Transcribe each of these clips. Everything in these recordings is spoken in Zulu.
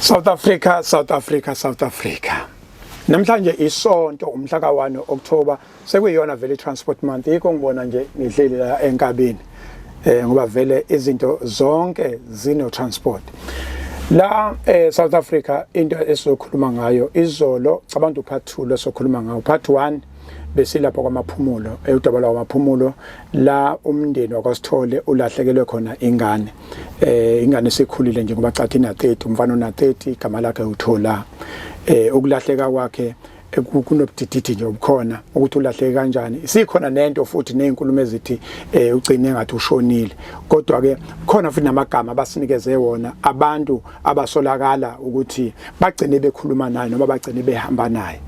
South Africa, South Africa, South Africa. Namhlanje isonto umhla ka1 October sekuyiyona vele transport month yiko ngibona nje ngihleli la enkabini ngoba vele izinto zonke zino transport. La South Africa into esizokhuluma ngayo izolo cabantu part 2 lesokhuluma ngayo part 1 besilapha KwaMaphumulo udaba lwaKwaMaphumulo la umndeni wakwaSithole ulahlekelwe khona ingane ingane esikhulile nje ngoba cathi na 30 umfana ona 30 igama lakhe uThola ukulahleka kwakhe kunobudididi nje obukhona ukuthi ulahleke kanjani sikhona nento futhi nezinkulumo ezithi ugcine ngathi ushonile kodwa ke khona futhi namagama abasinikeze wona abantu abasolakala ukuthi bagcine bekhuluma naye noma bagcine behamba naye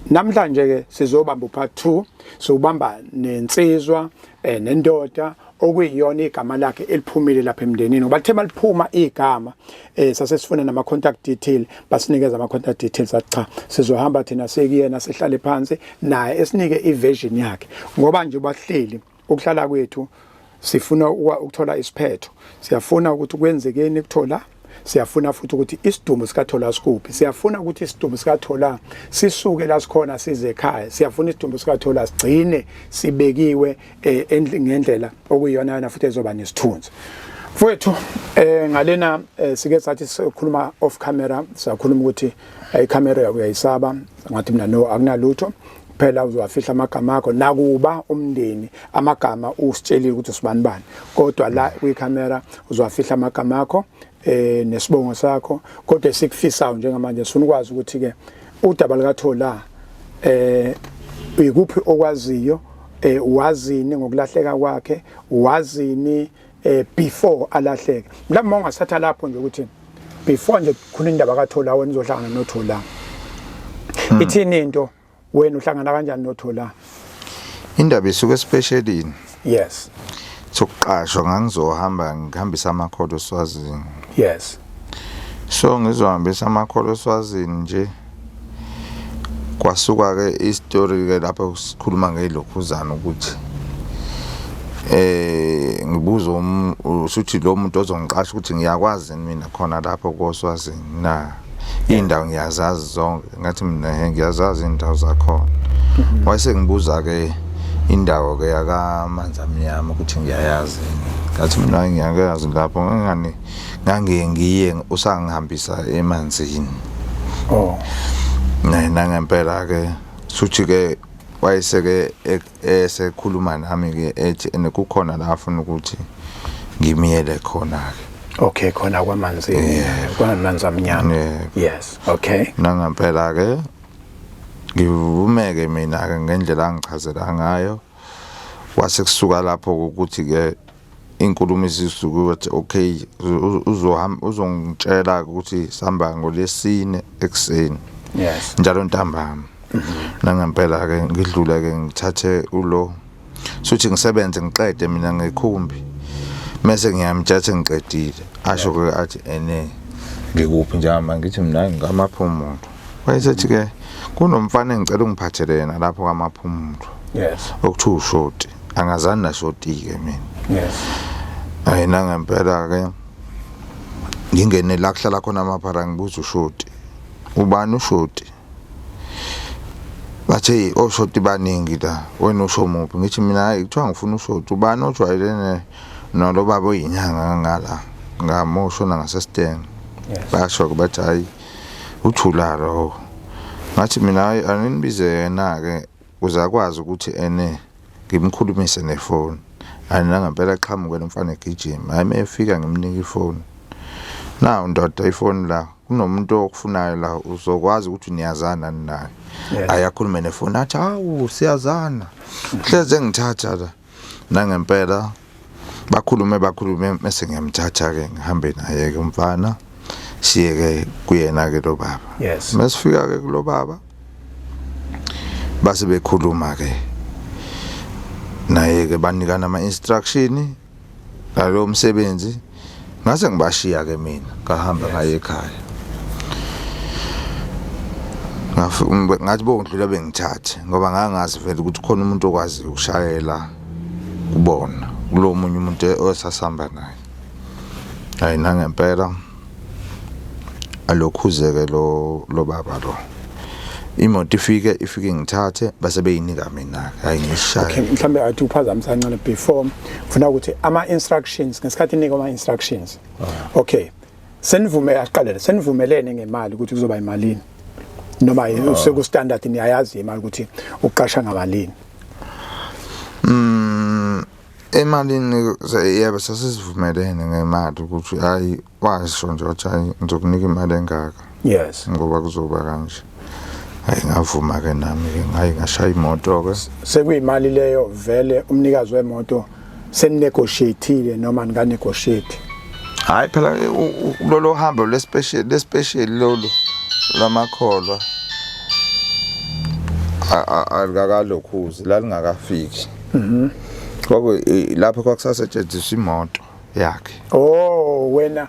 namhlanje ke sizobamba part 2 sobamba nensizwa nendoda okuyiyona igama lakhe eliphumile lapha emndenini ngoba lithe maliphuma igama sase sifuna nama contact detail basinikeza ama contact details cha sizohamba thina sekuyena sihlale phansi naye esinike iversion yakhe ngoba nje bahleli ukuhlala kwethu sifuna ukuthola isiphetho siyafuna ukuthi kwenzekeni ukuthola siyafuna futhi ukuthi isidumbu sikaThola sikuphi siyafuna ukuthi isidumbu sikaThola sisuke la sikhona size ekhaya siyafuna isidumbu sikaThola sigcine sibekiwe ngendlela okuyiyona yana futhi ezoba nesithunzi mfowethu ngalena sike sathi sikhuluma off camera sakhuluma ukuthi icamera uyayisaba ngathi mina no akunalutho phela uzowafihla amagama akho nakuba umndeni amagama usitshelile ukuthi usibani bani kodwa la kwicamera uzowafihla amagama akho nesibongo sakho kodwa sikufisa njengamanje sifuna ukwazi ukuthi ke udaba likaThola ikuphi okwaziyo wazini ngokulahleka kwakhe wazini before alahleke mhlawumbe ungasatha lapho nje ukuthi before nje khona indaba kaThola wena uzohlangana noThola ithini into wena uhlangana kanjani noThola indaba isuke especially yes sokuqashwa ngangizohamba ngihambisa amakholo eSwazini yes so ngizohambisa amakholo eSwazini nje kwasuka ke istory ke lapho sikhuluma ngelokhuzana ukuthi ngibuza usuthi lo muntu ozongiqasha ukuthi ngiyakwazi mina khona lapho koSwazini na indawo ngiyazazi zonke ngathi mina ngiyazazi indawo zakhona wase ngibuza ke indawo ke yakamanzi amnyama ukuthi ngiyayazi ngathi mina ngiyayazi lapho ngiye usangihambisa emanzini nangempela ke suthi ke wayeseke esekhuluma nami ke ethi kukhona la afuna ukuthi ngimiyele khona ke okay khona kwamanzi kwamanzi amnyama yes okay nangempela ke ngivumeke mina ke ngendlela angichazela ngayo wase kusuka lapho ukuthi ke inkulumo isisuku ukuthi okay uzongitshela ukuthi sihamba ngolesine ekseni yes njalo ntambama nangempela ke ngidlula ke ngithathe ulo suthi ngisebenze ngiqede mina ngekhumbi mase ngiyamthatha ngiqedile asho ke athi ngikuphi njama ngithi mina ngamaphumulo wayesethi ke kunomfana engicela ungiphathele yena lapho KwaMaphumulo yes okuthiwa ushoti angazani na shoti ke mina yes ayina ngempela ke ngingene la kuhlala khona amaphara ngibuza ushoti ubani ushoti bathe oshoti baningi la wena usho muphi ngithi mina hayi kuthiwa ngifuna ushoti ubani ojwayelene nalo baba oyinyanga ngala ngamoshona ngasesteng basho bathi hayi uThula lo ngathi mina aninibize yena ke uzakwazi ukuthi ngimkhulumise nefoni anangempela qhamuke nomfana egijima hayi mayefika ngimnika ifoni na ndoda ifoni la kunomuntu okufunayo la uzokwazi ukuthi niyazana naye ayakhuluma nefoni athi hawu siyazana hleze ngithatha la nangempela bakhulume mase ngiyamthatha ke ngihambe naye ke umfana siye ke kuyena ke lo baba yes masifika ke kulo baba base bekhuluma ke naye ke banikana ama instruction ngalo msebenzi ngase ngibashiya ke mina ngahamba ngaye ekhaya ngathi bongidlula bengithathe ngoba ngangazi vele ukuthi khona umuntu okwazi ukushayela kubona kulo munye umuntu osasamba naye hayi nangempela alokhuzeke lo baba lo imoto ifike ngithathe base beyinika mina hayi ngishaya. Okay, mhlambe athi uphazamisa kancane before ufuna ukuthi ama instructions ngesikhathi inika ama instructions. Okay. Senivumelene ngemali ukuthi kuzoba imalini noma useku standard niyayazi imali ukuthi uqasha ngabalini. Emalini yebo sasivumelene ngemali ukuthi hayi washo nje ukuthi ngizokunika imali engaka. Yes. Ngoba kuzoba kanje. Hayi ngavuma ke nami ke ngayi ngashaya imoto ke. Sekuyimali leyo vele umnikazi wemoto seninegotiateile noma nika negotiate. Hayi phela lolo hambo le-special lolo lamakholwa akakalokhuzi lalingakafiki. Lapho kwakusasetshenziswa imoto yakhe. Oh wena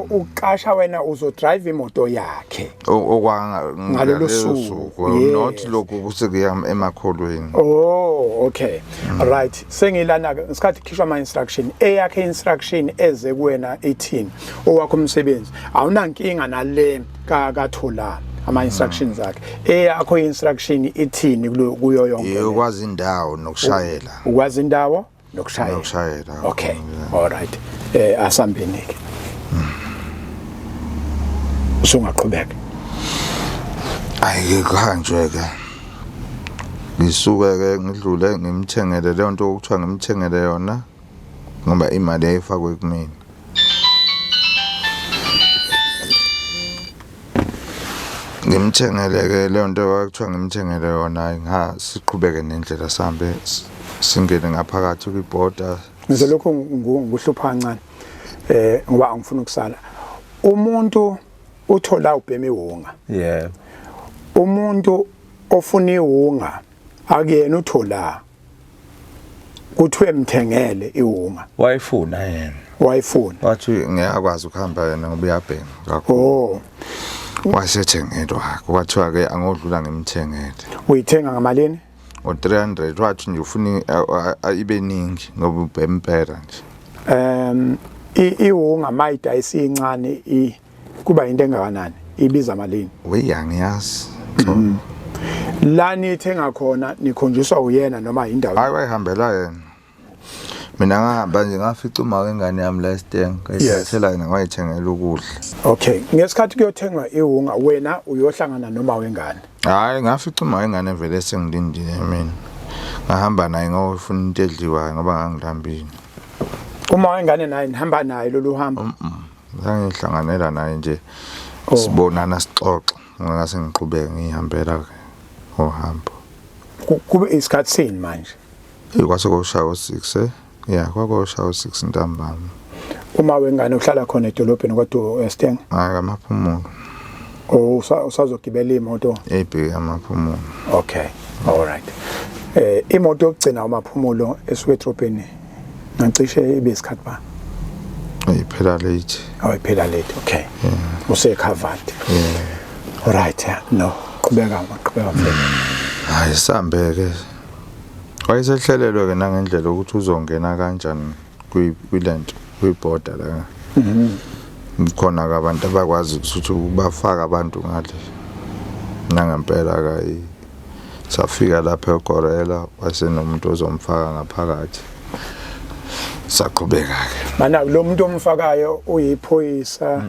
uqasha wena uzodrive imoto yakhe ngalolu suku not lokhu kusekuya emakholweni. Oh okay. Right, sengilana ngesikhathi khishwa ama instruction eyakhe instruction eze kuwena 18 owakho umsebenzi awunankinga nale kathola ama instructions akhe eyakho instruction ithini kuyo yonke ukwazi indawo nokushayela ukwazi indawo nokushayela. Okay, all right. Asambeni ke usungaqhubeka ayikhanjwe ke ngisuke ke ngidlule ngimthengele le nto okuthiwa ngimthengele yona ngoba imali ayifakwe kumina. Ngimthengele ke le nto okuthiwa ngimthengele yona siqhubeke nendlela sambe singene ngaphakathi kwiborder. Ngize lokho nguhlupha kancane ngoba angifuni ukusala umuntu uthola ubheme ihunga. Yeah. Umuntu ofuna ihunga akuyena uthola kuthiwe mthengele ihunga. Wayifuna yena. Wayifuna. Wathi ngiyakwazi ukuhamba yena ngoba uyabhenga kakhulu. Oh. Wasethengelwa kwathiwa ke angodlula ngimthengele. Uyithenga ngamalini? O300 wathi nje ufuna ibe ningi ngoba ubhempera nje. Ihunga mayidayisi incane kuba into engakanani ibiza malini? Uyangiyazi. La nithenga khona nikhonjiswa uyena noma indawo? Hayi wayihambela yena. Mina ngahamba nje ngafica uma wengane yami la eSteng ngayithela yena ngayithengela ukudla. Okay, ngesikhathi kuyothengwa ihunga wena uyohlangana noma wengane? Hayi ngafica uma wengane vele sengilindile mina. Ngahamba naye ngofuna into edliwayo ngoba ngangilambile. Uma wengane naye nihamba naye lolu hambo? Ngihlanganela naye nje sibonana sixoxa ngase ngiqhubeke ngihambela ke ohambo. Kube isikhathi sini manje? Kwase koshaya 6 yeah kwakoshaya 6 ntambama. Uma wengane uhlala khona edolobheni kodwa eSteng? KwaMaphumulo. Oh usazogibela imoto? Ebheke KwaMaphumulo. Okay, all right. Imoto yokugcina KwaMaphumulo esuke edrobheni ngicishe ibe isikhathi ba? Iphela late. Oh iphela late, okay. Use covered. All right, no. Qhubeka mfethu. Hayi sambeke. Wayesehlelelwe ke nangendlela ukuthi uzongena kanjani kwilento kwiborder la. Khona ke abantu abakwazi ukuthi bafaka abantu ngale. Nangempela kai safika lapha eGorela wasenomuntu ozomfaka ngaphakathi. Saqhubeka ke. Mana lo muntu omfakayo uyiphoyisa.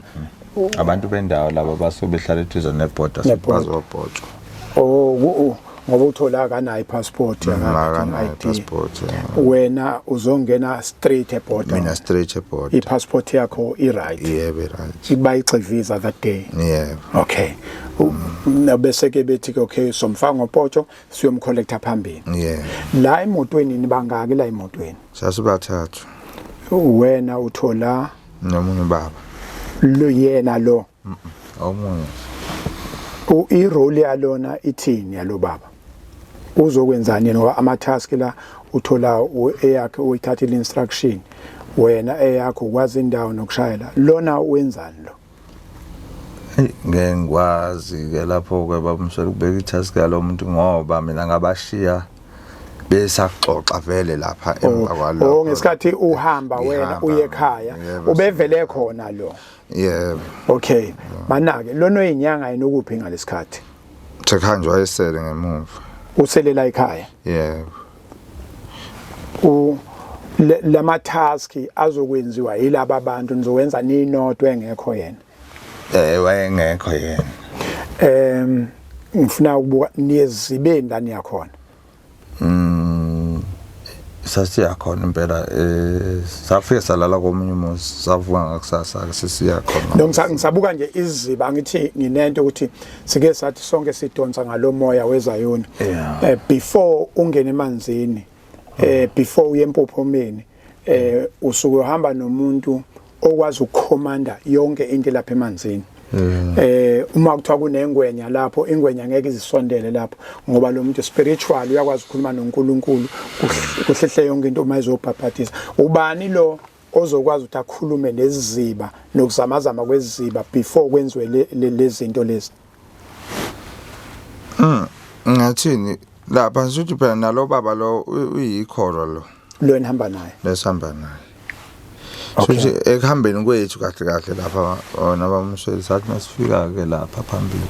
Abantu bendawo laba basuke behlala eduze neborder bazobhotshwa. Oh ngoba uthola kana iPassport yakhe iPassport. Wena uzongena straight eborder. Mina straight eborder. iPassport yakho i-right. Yebo right. Ibayixi visa that day. Yebo. Okay. Bese ke bethi okay somfaka ngophotsho siyomcollector phambili. Yeah. La emotweni nibangaki la emotweni? Sasibathathu. Wena uthola nomunye baba. Lo yena lo. Omunye. I-role yalona ithini yalo baba? Uzokwenzani ngoba ama-task la uthola eyakhe uyithathile instruction wena eyakho ukwazi indawo nokushayela lona wenzani lo? Ngeke ngikwazi ke lapho ke baba Msweli kubeka itask yalo muntu ngoba mina ngabashiya besaxoxa vele lapha emva kwalokho. Ngesikhathi uhamba wena uye ekhaya ubevele khona lo. yebo Okay mana ke lona oyinyanga inokuphi ngalesikhathi sekhanjwa esele ngemuva uselela ekhaya yebo lama task azokwenziwa yilabo abantu nizowenza ninodwa engekho yena wayengekho yena ngifuna ukubuka niyezibeni la niyakhona sasiyakhona impela safike salala komunye umuzi savuka ngakusasa sesiyakhona ngisabuka nje iziba ngithi nginento ukuthi sike sathi sonke sidonsa ngalomoya wezayona before ungena emanzini before uye empophomeni usuke uhamba nomuntu okwazi ukukhomanda yonke into lapha emanzini uma kuthiwa kunengwenya lapho ingwenya ngeke izisondele lapho ngoba lo muntu spiritual uyakwazi ukukhuluma noNkulunkulu kuhlehle yonke into uma izobhabhatisa ubani lo ozokwazi ukuthi akhulume neziziba nokuzamazama kweziziba before kwenziwe lezi zinto lezi ngathini lapha ngizothi phela nalo baba lo uyikholo lo enihamba naye lesihamba naye sokuthi ekuhambeni kwethu kahle lapha naba Msweli sathi masifika ke lapha phambili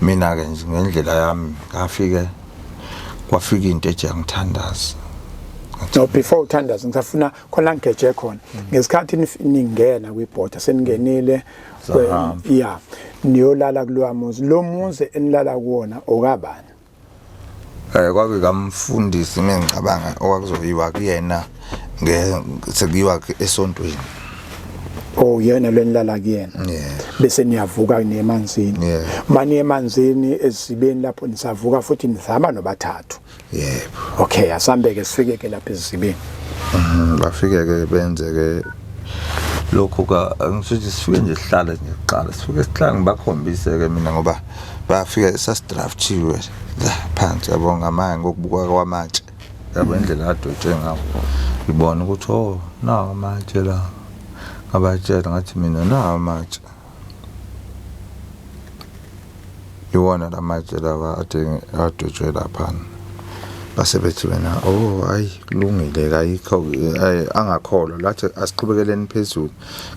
mina ke nje ngendlela yami ngafike kwafika into ejangithandaza no before uthandaza ngisafuna khona ngigeje khona ngesikhathi ningena kwiborder seningenile yeah niyolala kulwamuzi lo muzi enilala kuwona okabani kwake kamfundisi mengicabanga okwakuzoyiwa kuyena sekuyiwa esontweni yena lenilala kuyena bese niyavuka nemanzini mani emanzini ezibeni lapho nisavuka futhi nizama nobathathu yebo okay asambeke sifike ke lapha ezibeni bafike ke benze ke lokho ka ngisithi sifike nje sihlala nje kuqala sifike sihlala ngibakhombise ke mina ngoba bafika sasidraftiwe la phansi yabonga manje ngokubuka kwamatshe yabo indlela adotshwe ngawo ngibona ukuthi nawo amatshe la ngabatshela ngathi mina nawo amatshe iwona lamatshe lawa adotshwe lapha base bethi wena hayi kulungile kayikho angakholwa lathi asiqhubekeleni phezulu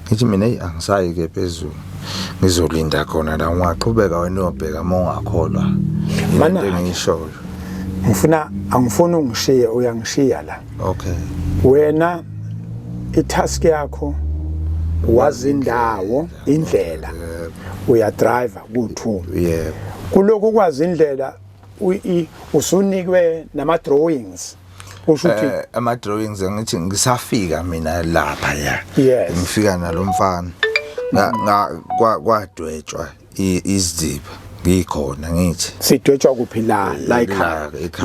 ngithi mina angisayi ke phezulu ngizolinda khona la ungaqhubeka wena uyobheka mongakholwa into engishoyo angifuna ungishiye uyangishiya la okay wena itask yakho wazi indawo indlela uya driver ku2 yebo kuloko kwazi indlela usunikwe nama drawings usho ukuthi ama drawings ngithi ngisafika mina lapha ya ngifika nalomfana kwadwetshwa iziba ngikhona ngithi sidwetshwa kuphila like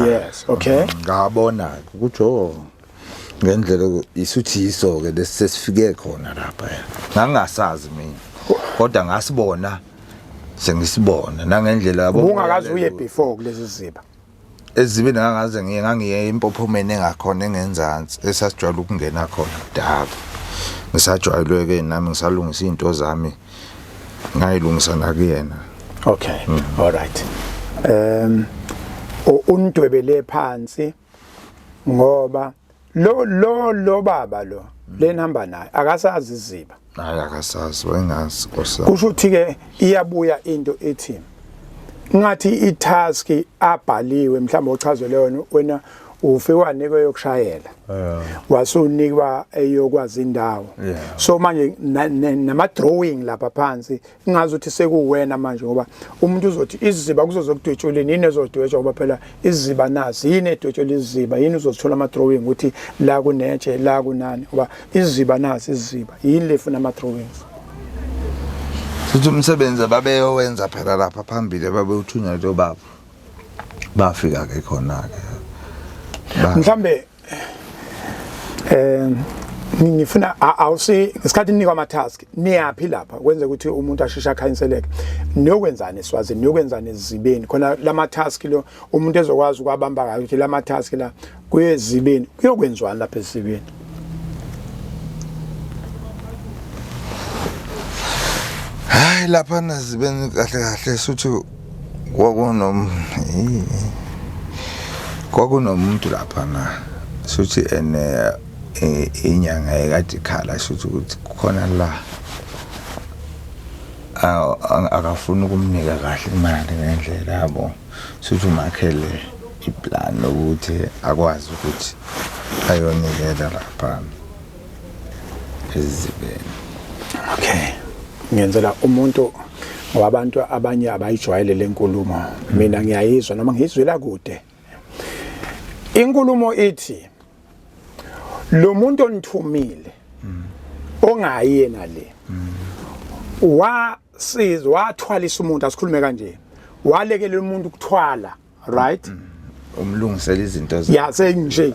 yes okay ngabona ukuthi ngendlela isuthi yiso ke lesifike khona lapha ya ngangasazi mina kodwa ngasibona sengisibona nangendlela yabo ungakazi uye before kulezi ziba ezibini ngangaze ngiye impophomeni engakhona engenzansi esasijwayele ukungena khona kudala ngisajwayelwe ke nami ngisalungisa izinto zami ngayilungisa na kuyena okay all right undwebele phansi ngoba lo baba lo lenihamba naye akasazi iziba hayi akasazi wengazi kosa kusho ukuthi ke iyabuya into ethi ngathi itask abhaliwe mhlawumbe uchazelwe yona wena ufika nikwe yokushayela wasunikwa eyokwazi indawo so manje nama drawing lapha phansi ingazi ukuthi sekuwena manje ngoba umuntu uzothi iziba kuzozokudwetshuleni yini ezodwetshwa ngoba phela iziba nazi yini edwetshula iziba yini uzothola ama drawing ukuthi la kunetshe la kunani ngoba iziba nazi iziba yini lefuna ama drawings futhi umsebenzi ababeyowenza phela lapha phambili babewuthunywa lo baba bafika ke khona ke mhlambe ngifuna awusi ngesikhathi ninikwa ama task niyaphila lapha kwenze ukuthi umuntu asheshe akhanyiseleke niyokwenzana eSwazini niyokwenzana ezibeni khona lama task lo umuntu ezokwazi ukwabamba kahle ukuthi lama task la kuyezibeni kuyokwenzwana lapha ezibeni hayi lapha nazibeni kahle suthi kwakunomuntu lapha na suthi inyanga ekade ikhala suthi ukuthi khona la akafuna ukumnika kahle imali ngendlela yabo suthi umakhele iplan ukuthi akwazi ukuthi ayonikela lapha ezibeni. Okay, ngiyenzela umuntu wabantu abanye abayijwayele lenkulumo, mina ngiyayizwa noma ngizwela kude. Inkulumo ithi lo muntu onithumile ongayena le wathwalisa umuntu, asikhulume kanje, walekelela umuntu ukuthwala, right? Umlungisela izinto zakhe. Ya senje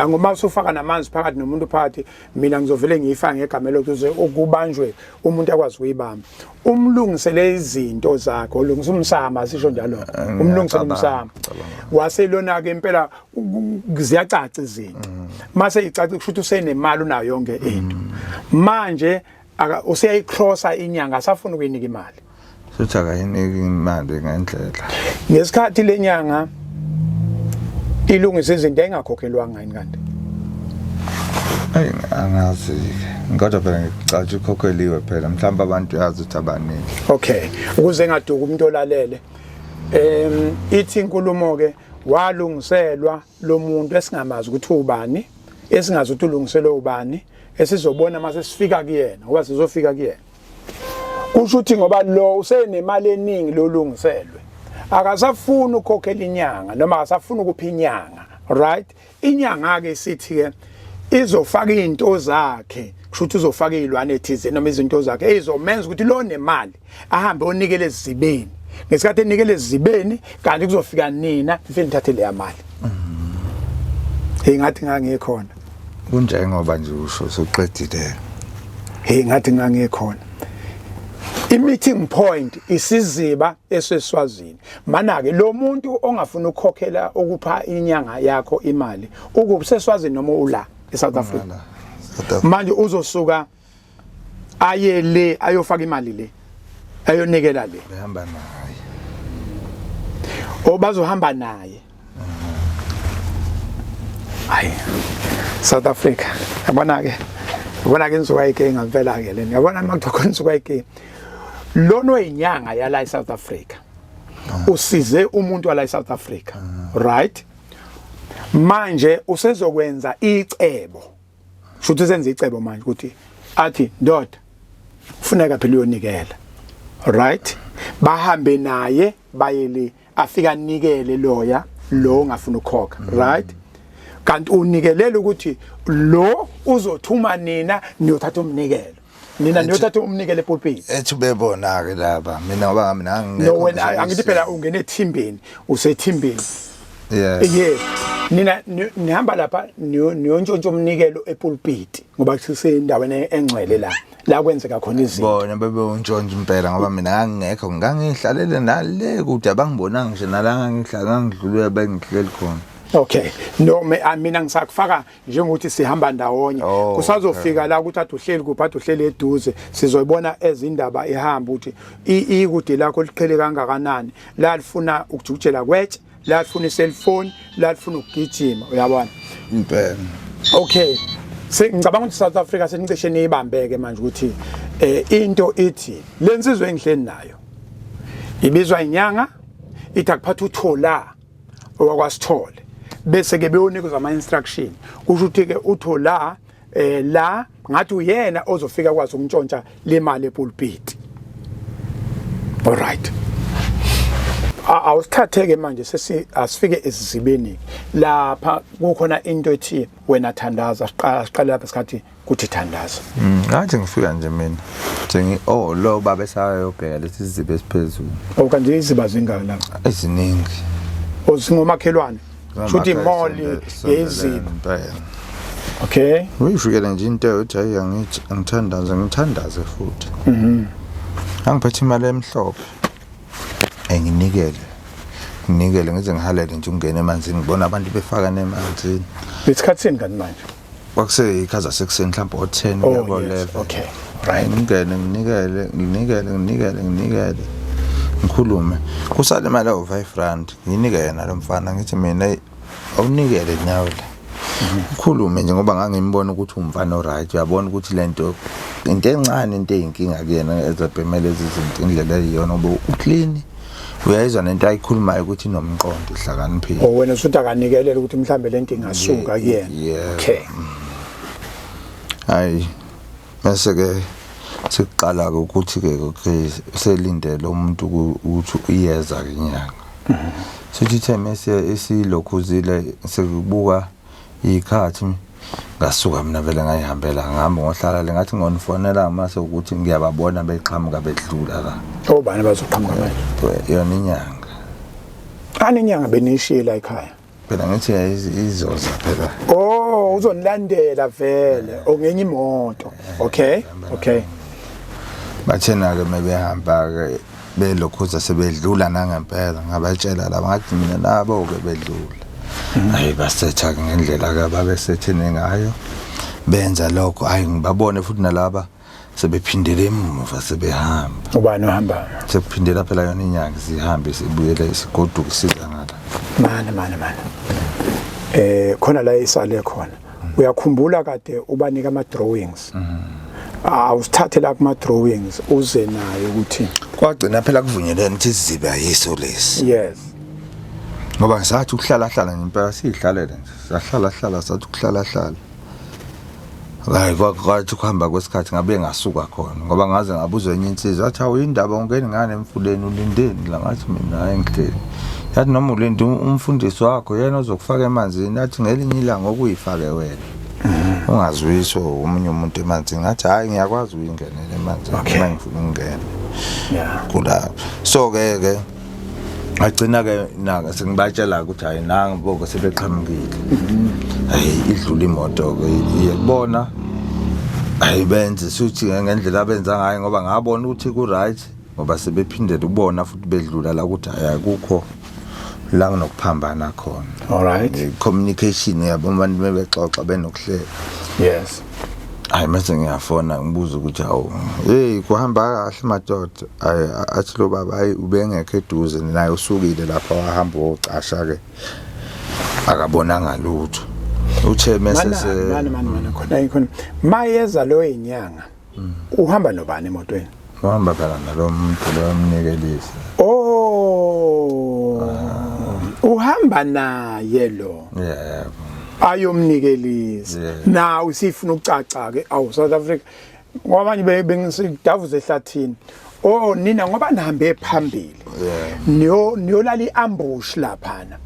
ngoba usufaka namanzi phakathi nomuntu phakathi, mina ngizovele ngiyifaka ngegama lokuthi ukubanjwe umuntu akwazi ukuyibamba. Umlungisele izinto zakhe, ulungisa umsama sisho njalo. Umlungisele umsama. Waselona ke impela ziyacaca izinto. Mase icaca kushuthi usenemali unayo yonke into. Manje useyayicrossa inyanga asafuna ukuyinika imali. Suthi akayiniki imali ngendlela. Ngesikhathi lenyanga ilungisa izinto engakhokhelwanga yini kanti? Angazi kodwa phela ngicathi ukhokheliwe phela mhlawumbe abantu yazi ukuthi abaningi. Okay, ukuze ngaduka umuntu olalele ithi inkulumo ke walungiselwa lo muntu esingamazi ukuthi ubani, esingazi ukuthi ulungiselwe ubani, esizobona mase sifika kuyena ngoba sizofika kuyena. Kusho ukuthi ngoba lo usenemali eningi lo lungiselwe, akasafuna ukukhokhela inyanga noma akasafuna ukupha inyanga, right? Inyanga ke sithi ke izofaka izinto zakhe, kushuthi uzofaka izilwane ethize noma izinto zakhe ezizomenza ukuthi lo nemali ahambe onikele ezibeni. Ngesikhathi enikele ezibeni kanti kuzofika nina mfeni thathe le mali. Ngathi ngangikhona. Kunjengoba nje usho soqedile. Ngathi ngangikhona. I-meeting point isiziba eseswazini. Mana ke lo muntu ongafuna ukukhokhela ukupha inyanga yakho imali ukubuseswazini noma ula eSouth Africa. Manje uzosuka aye le ayofaka imali le ayonikela le behamba naye bazohamba naye. Hayi South Africa yabona ke Inzukazikeyi ngavela ke leni yabona makuthiwa Inzukazikeyi lono inyanga yala eSouth Africa usize umuntu wala eSouth Africa, right? Manje usezokwenza icebo, futhi usenza icebo manje ukuthi athi ndoda kufuneka phela uyonikela, right? Bahambe naye bayele afika nikele loya lo ongafuna ukukhokha, right? Kanti unikelela ukuthi lo uzothuma nina niyothatha umnikelo. Nina niyothatha umnikelo epulpit. Ethi bebona ke lapha mina ngoba mina ngingekho. No wena angithi phela ungene ethimbeni, usethimbeni. Yeah. Nina nihamba lapha niyontshontsha umnikelo epulpit ngoba kusendaweni engcwele la kwenzeka khona izinto. Bona bebewuntshontsha impela ngoba mina ngingekho ngangihlalele nale kude abangibonanga nje nala ngidlulwe bengihleli khona. Okay, no mina ngisakufaka njengokuthi sihamba ndawonye kusazofika la ukuthi athi uhleli kuphi athi uhleli eduze sizoyibona ezindaba ehamba ukuthi ikude lakho liqhele kangakanani la lifuna ukujujela kwetshe la lifuna iselfone la lifuna ukugijima uyabona impela. Okay, ngicabanga ukuthi South Africa senicishe niyibambeke manje ukuthi into ithi lensizwe engihleni nayo ibizwa inyanga ithi akuphatha uthola owakwasithole bese ke beyonikwa ama instruction kusho ukuthi ke uthola la ngathi uyena ozofika kwazi ukuntshontsha le mali epulpit. All right, awusithatheke manje asifike esizibeni lapha kukhona into ethi wena thandaza siqala lapha isikhathi kuthi thandaza. Ngathi ngifika nje mina lo baba esayobheka lesi sizibe esiphezulu. Kanti iziba zingaka lapha? Eziningi. Osingomakhelwane futhi imoli yeziba. Okay, uyishukela nje into ethi ayangithi ngithandaze futhi. Angiphethe imali emhlophe nginikele ngize ngihalele nje ungene emanzini ngibona abantu befaka nemanzini. Isikhathini kanti manje kwakuseyikhaza sekuseni mhlawumbe o10 uyakoleva. Okay, right, ngingene nginikele ngikhulume kusale imali u5 nginike yena lo mfana ngithi mina awunikele nyawo la. Ngikhulume nje ngoba ngangimbona ukuthi umfana oright uyabona ukuthi lento into encane into eyinkinga kuyena ezabhemela izinto indlela eyiyona ngoba uclean uyayizwa nento ayikhulumayo ukuthi inomqondo ihlakaniphile wena usuthi akanikelela ukuthi mhlambe lento ingasuka kuyena okay hayi mase ke siqala ukuthi ke okay selindele umuntu ukuthi uyeza kenyanga sithi themese esilokhuzile sekubuka ikhathi ngasuka mina vele ngayihambela ngihamba ngohlala le ngathi ngonifonela mase ukuthi ngiyababona beqhamuka bedlula la obani bazoqhamuka manje yona inyanga inyanga benishila ekhaya phela ngithi izoza phela uzonilandela vele ongenye imoto okay bathena ke mebehamba ke belokhuza sebedlula nangempela ngabatshela laba ngathi mina nabo ke bedlula hayi basetha ngendlela ke babesethene ngayo benza lokho hayi ngibabone futhi nalaba sebephindele emuva sebehamba ubani ohamba sekuphindela phela yona inyanga sihambe sibuyele isigoduka siza ngala mana khona la isale khona uyakhumbula kade ubanika ama drawings awusithathe la kuma drawings uze nayo ukuthi kwagcina phela kuvunyelene ukuthi sizibe ayiso lesi yes ngoba ngisathi ukuhlala ngempela sihlalele nje sahlala sathi ukuhlala hayi kwathi kuhamba kwesikhathi ngabe ngasuka khona ngoba ngaze ngabuzwa enye insizwa athi awuyindaba ungene ngane emfuleni ulindeni la ngathi mina hayi ngihleli yathi noma ulindi umfundisi wakho yena ozokufaka emanzini athi ngelinye ilanga okuyifake wena ungazwisho umunye umuntu emanzini ngathi hayi ngiyakwazi uyingenela emanzini uma ngifuna ukungena kula so ke agcina ke nanga sengibatshela ukuthi hayi nanga boko sebeqhamukile hayi idlula imoto ke iyekubona hayi benze suthi ngendlela abenza ngayo ngoba ngabona ukuthi ku right ngoba sebephindele ubona futhi bedlula la ukuthi hayi akukho la kunokuphambana khona all right communication yabo abantu bebexoxa benokuhlela yes hayi mase ngiyafona ngibuza ukuthi hawu kuhamba kahle madoda athi lo baba hayi ubengekho eduze naye usukile lapha wahamba wocasha ke akabonanga lutho uchairman mana khona mayeza lo inyanga uhamba nobani emotweni uhamba phela nalo muntu lo mnikelisa uhamba naye lo ayomnikelisa na usifuna ukucaca ke awu South Africa ngoba manje bengisidavuze ehlathini nina ngoba nihambe phambili niyolala iambush laphana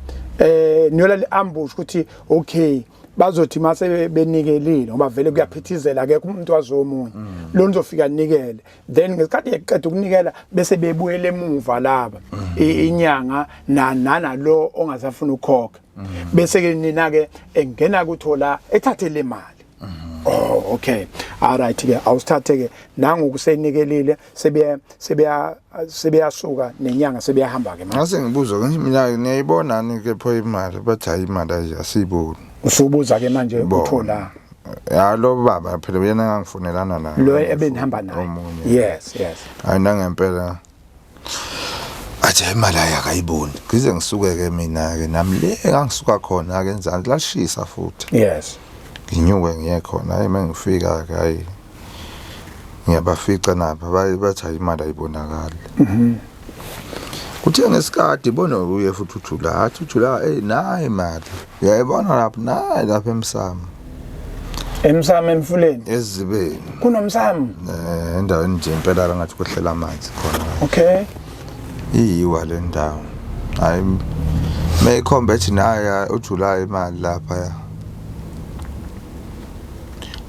niyolala iambush ukuthi okay bazothi mase benikelile ngoba vele kuyaphithizela akekho umuntu wazomunye lo nizofika nikele then ngesikhathi eqeda ukunikela bese bebuyele emuva laba inyanga nalo ongasafuna ukukhokha bese ke nina ke engena kuthola ethathe le mali okay all right ke awusithathe ke nangoku senikelile sebeyasuka nenyanga sebeyahamba ke manje ngase ngibuza ukuthi mina niyayibonani ke pho imali bathi hayi imali asiyiboni usubuza ke manje uthola lo baba phela uyena ngangifonelana naye lo ebenihamba naye yes hayi nangempela athi imali ayakayiboni ngize ngisuke ke mina ke nami le ngangisuka khona ke enzansi lashisa futhi yes nginyuke ngiye khona hayi mangifika ke hayi ngiyabafica napha bathi imali ayibonakala kuthe ngesikade bona uye futhi uthula nayi imali uyayibona lapha emsamo emfuleni ezibeni kunomsamo endaweni nje impela la ngathi kuhlela amanzi khona okay iyiwa le ndawo hayi meyikhomba ethi naye uthula imali lapha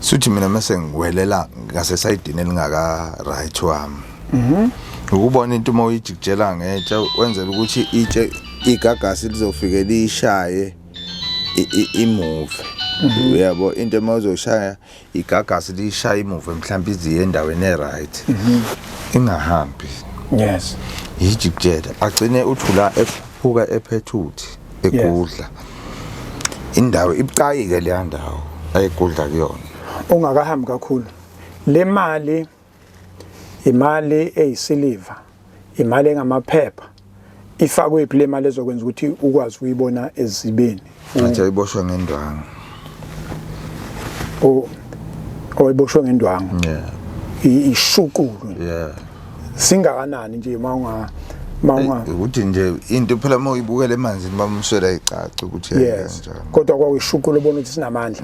suthi mina mase ngiwelela ngasesayidini elingaka right wami ukubona into uma uyijikjela ngetshe wenzela ukuthi itshe igagasi lizofike lishaye imove uyabo into emazoshaya igagasi lishaya imove mhlawumbe iziye endaweni eright ingahambi yes ijikjela agcine uthula ephuphuka ephethuthi egudla indawo ibucayike le ndawo ayigudla kuyona ungakahambi kakhulu le mali imali eyisiliva imali engamaphepha ifakwe iphi le mali ezokwenza ukuthi ukwazi ukuyibona ezibeni athi ayiboshwe ngendwangu oyiboshwe ngendwangu ishukulu yeah singakanani nje mawunga ukuthi nje into phela uma uyibukela emanzini bamswela icaca ukuthi kanjani kodwa kwakuyishukulu ubona ukuthi sinamandla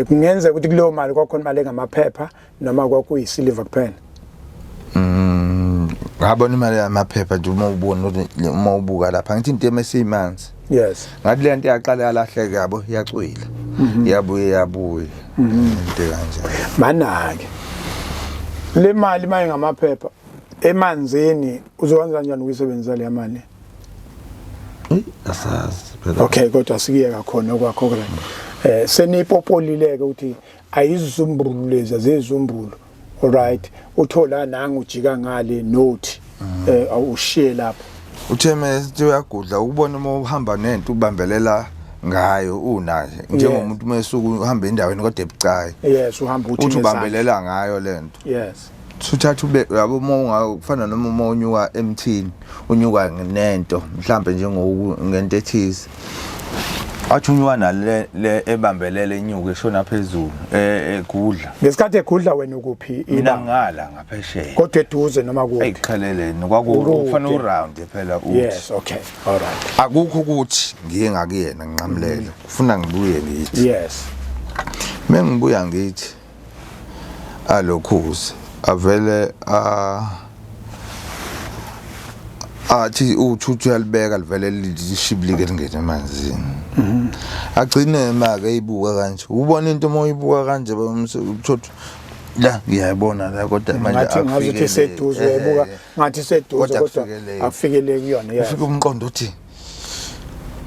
kungenza ukuthi kuleyo mali kwakhona imali engamaphepha noma kwakuyisiliva kuphela ngabona imali yamaphepha nje uma ubuka lapha ngithi into emesimanzi yes ngathi le nto yaqala yalahleka yabo yacwila yabuye into kanjalo manake le mali maye ngamaphepha emanzini uzokwenza kanjani ukuyisebenzisa le mali asazi okay kodwa sikiyeka khona kwakho kodwa senipopolileke ukuthi ayizumbulu lezi zezumbulu alright uthola nanga ujika ngale note awushiye lapha utheme uyagudla ukubona uma uhamba nento ubambelela ngayo unaye njengomuntu mesuku uhamba endaweni kodwa ebucayi yes uhamba uthi ubambelela ngayo lento yes suthatha ube yabo ungafana noma uma unyuka emthini unyuka nento mhlambe ngento ethize athi unyuka nale ebambelele inyuke eshona phezulu egudla ngesikhathi egudla wena ukuphi mina ngala ngaphesheya kodwa eduze noma kuphi ayikhaleleni kwakufana uround phela uthi yes okay all right akukho ukuthi ngiye ngakuyena nginqamlele ufuna ngibuye ngithi yes mengibuya ngithi alokhuzi avele athi uthuthu yalibeka livele lishibilike lingene emanzini agcine maka eyibuka kanje ubona into uma uyibuka kanje bamthothu la ngiyayibona la kodwa manje ngathi seduze uyayibuka ngathi seduze kodwa akufikeleki kuyona yes ufika umqondo uthi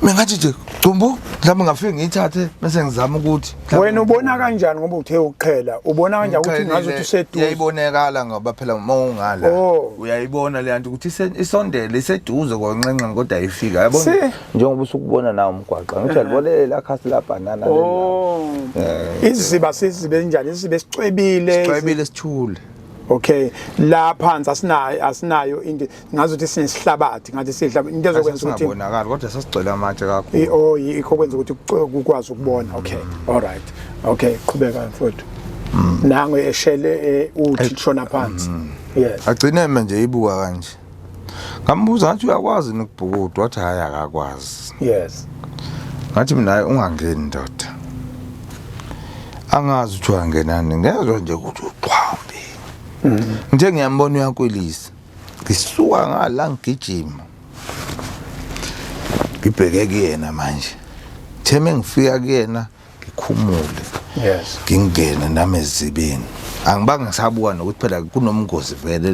mengathi nje Dumbu mhlawumbe ngafike ngiyithathe bese ngizama ukuthi wena ubona kanjani ngoba uthe uqhela ubona kanjani ukuthi ngazi ukuthi seduze uyayibonekala ngoba phela uma ungala uyayibona le nto ukuthi isondele iseduze konqenqe kodwa ayifika yabona njengoba usukubona nawo umgwaqo ngithi alibonele la khasi la banana iziba sizibe njani izibe sicwebile sithule okay la phansi asinayo into ngazothi sinesihlabathi ngathi sihlaba into ezokwenza ukuthi ngabonakala kodwa sasigcwele amatshe kakhulu ikho kwenza ukuthi ukwazi ukubona okay all right okay qhubeka mfowethu nangu eshele uthi shona phansi yes agcine manje ibuka kanje ngambuza ngathi uyakwazi ukubhukuda wathi hayi akakwazi yes ngathi mina ungangeni ndoda angazi ukuthi wangenani ngezwe nje ukuthi uqhwambi nje ngiyambona uyakwelisa ngisuka ngala ngigijima ngibheke kuyena manje theme ngifika kuyena ngikhumule yes ngingena nami ezibeni angibanga ngisabuka nokuthi phela kunomngozi vele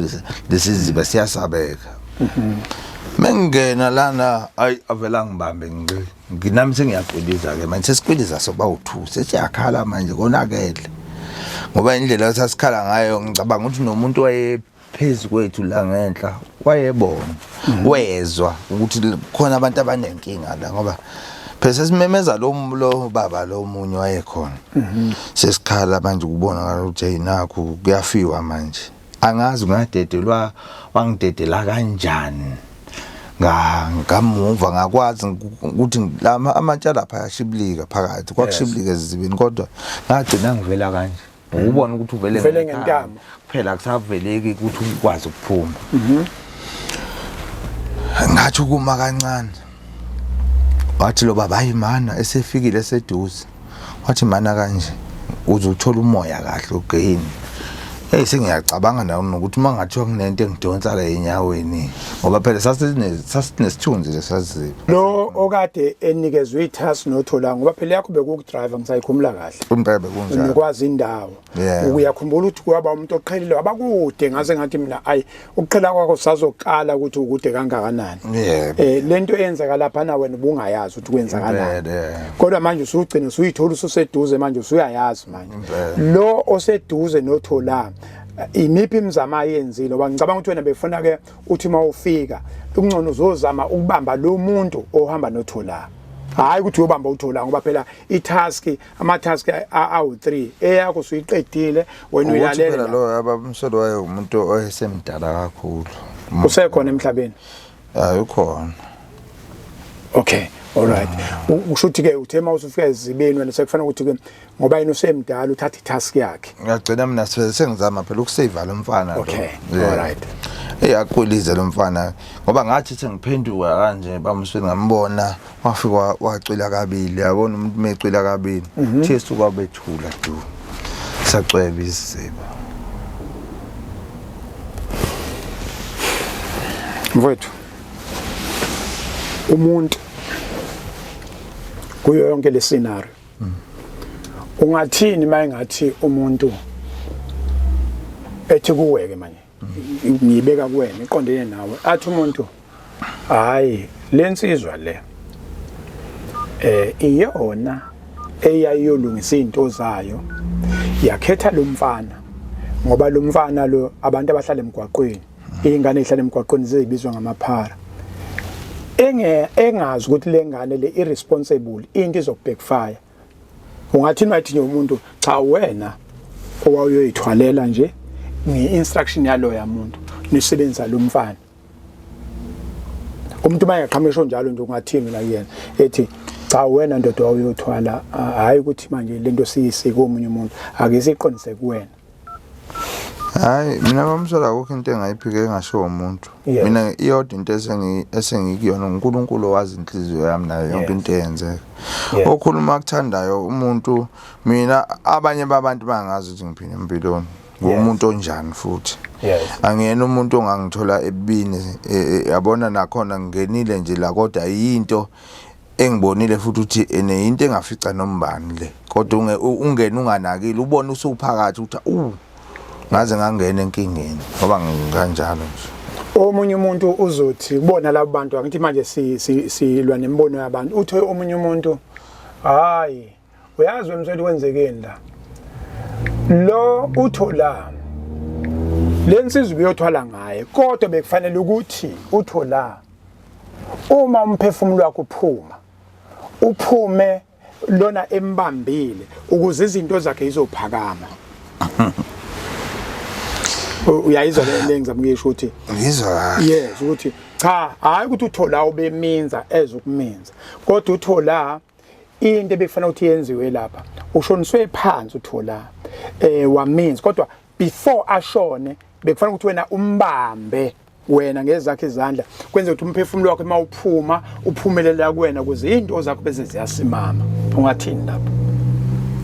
lesiziba siyasabeka mengena lana ayi avela ngibambe nginami sengiyaqwiliza ke manje sesiqwiliza soba u2 sesiyakhala manje konakele ngoba indlela esasikhala ngayo ngicabanga ukuthi nomuntu wayephezulu kwethu la ngenhla wayebona wezwa ukuthi khona abantu abanenkinga la ngoba phela sesimemeza lo baba lo munye wayekhona sesikhala manje kubona ukuthi ayinakho kuyafiwa manje angazi ngadedelwa wangidedela kanjani ngamuva ngakwazi ukuthi lama amatsha lapha yashibilika phakathi kwakushibilika ezibini kodwa ngagcina ngivela kanje ubona ukuthi uvele ngentamo kuphela kusaveleki ukuthi ukwazi ukuphuma ngathi ukuma kancane wathi lo baba ayimana esefikile eseduze wathi mana kanje uzothola umoya kahle ugeyini sengiyacabanga nawo nokuthi mangathiwa kunento engidonsa la enyaweni ngoba phela sasinesithunzi lesaziba lo okade enikezwe itask nothola ngoba phela yakho bekukudrive ngisayikhumula kahle umpebe kunjalo ukwazi indawo uyakhumbula ukuthi kwaba umuntu oqhelile wabakude ngaze ngathi mina ayi ukuqhela kwakho sazoqala ukuthi ukude kangakanani lento eyenzeka lapha na wena ubungayazi ukuthi kwenzakalani kodwa manje usugcina usuyithola ususeduze manje usuyayazi manje lo oseduze nothola imiphi imizamo ayenzile ngoba ngicabanga ukuthi wena befuna ke uthi mawufika ukungcono uzozama ukubamba lo muntu ohamba nothola hayi ukuthi uyobamba uthola ngoba phela ama-task awu3 eyakho usuyiqedile wena uyalela lo abamsolo waye umuntu oyesemdala kakhulu usekhona emhlabeni ukhona okay Alright. Usho ukuthi ke uthe mawusufika ezibeni wena sekufanele ukuthi ke ngoba yena usemdala uthatha itask yakhe. Ngiyagcina mina sengizama phela ukusave lo mfana lo. Okay. Alright. Eyakwilize lo mfana ngoba ngathi sengiphenduka kanje bamsweni ngambona wafika wacwila kabili yabona umuntu mecwila kabili Jesu kwabethula du sacweba izisebe Mfowethu umuntu kuyo yonke le scenario ungathini mayengathi umuntu ethi kuweke manje ngiyibeka kuwena iqondene nawe athi umuntu hayi lensizwa le iyona eyayiyolungisa izinto zayo yakhetha lo mfana ngoba lo mfana lo abantu abahlala emgwaqweni ingane ehlala emgwaqweni zezibizwa ngamaphara engazi ukuthi lengane le irresponsible into izobackfire ungathi nathi umuntu cha wena owayoyithwalela nje ngi-instruction yalo yamuntu nisebenza lo mfana umuntu mayaqhamesho njalo nje ungathini la kuyena ethi cha wena ndoda wayothwala hayi ukuthi manje lento siyisiko omunye umuntu ake siqondise kuwena hayi mina bamsola akukho into engayiphike engasho umuntu mina iyodwa into esengikuyona uNkulunkulu owazi inhliziyo yami nayo yonke into eyenzeka okhuluma ukuthandayo umuntu mina abanye babantu bangazi ukuthi ngiphinde empilweni umuntu onjani futhi angiyena umuntu ongangithola ebini yabona nakhona ngingenile nje la kodwa yinto engibonile futhi ukuthi into engafica nombani le kodwa ungena unganakile ubona usuphakathi ukuthi ngaze ngangena enkingeni ngoba ngikanjalo nje omunye umuntu uzothi kubona labo bantu angithi manje silwa nembono yabantu uthi omunye umuntu hayi uyazi Msweli kwenzekeni la lo uthola lensizwe uyothwala ngaye kodwa bekufanele ukuthi uthola uma umphefumulo wakho uphume lona embambile ukuze izinto zakhe izophakama uyayizwa le ngizamukisho ukuthi ngizwa yes ukuthi cha hayi ukuthi uthola ubeminza ezokuminza kodwa uthola into ebekufanele ukuthi yenziwe lapha ushoniswe phansi uthola waminza kodwa before ashone bekufanele ukuthi wena umbambe wena ngezakhe izandla kwenze ukuthi umphefumulo wakhe mawuphuma uphumelela kuwena ukuze izinto zakho bese ziyasimama ungathini lapho